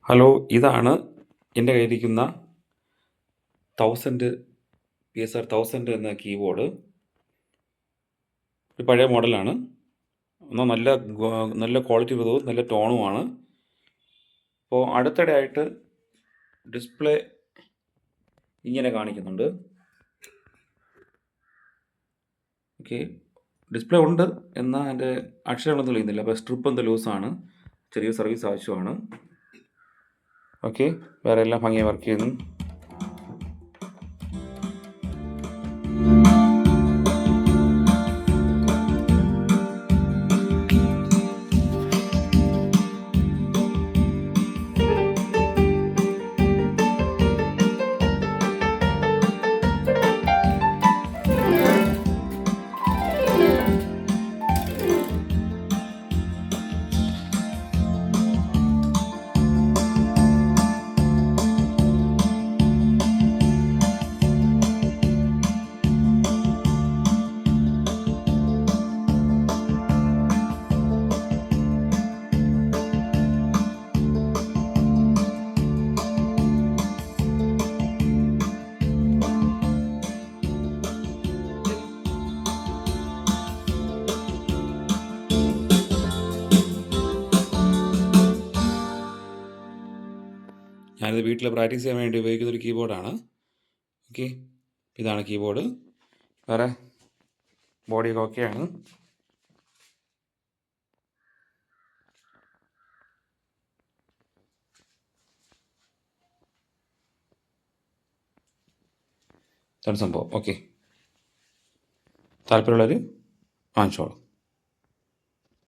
Hello, ഇതാണ് എൻ്റെ കയ്യിലിരിക്കുന്ന 1000 PSR 1000 എന്ന കീബോർഡ്. ഒരു പഴയ മോഡലാണ്. എന്നാൽ നല്ല ക്വാളിറ്റി ഉള്ളതും നല്ല ടോണുമാണ്. അപ്പോൾ അടുത്തിടെയായിട്ട് ഡിസ്പ്ലേ ഇങ്ങനെ കാണിക്കുന്നുണ്ട്. ഓക്കെ, ഡിസ്പ്ലേ ഉണ്ട്, എന്നാൽ എൻ്റെ അക്ഷരങ്ങളൊന്നും തെളിയുന്നില്ല. അപ്പോൾ സ്ട്രിപ്പ് എന്തോ ലൂസാണ്, ചെറിയ സർവീസ് ആവശ്യമാണ്. ഓക്കെ, വേറെ എല്ലാം ഭംഗിയായി വർക്ക് ചെയ്യുന്നു. ഞാനിത് വീട്ടിൽ പ്രാക്ടീസ് ചെയ്യാൻ വേണ്ടി ഉപയോഗിക്കുന്നൊരു കീബോർഡാണ്. ഓക്കെ, ഇതാണ് കീബോർഡ്. വേറെ ബോഡിയൊക്കെ ഓക്കെയാണ്. ഇതാണ് സംഭവം. ഓക്കെ, താല്പര്യമുള്ളവർ വാങ്ങിച്ചോളൂ.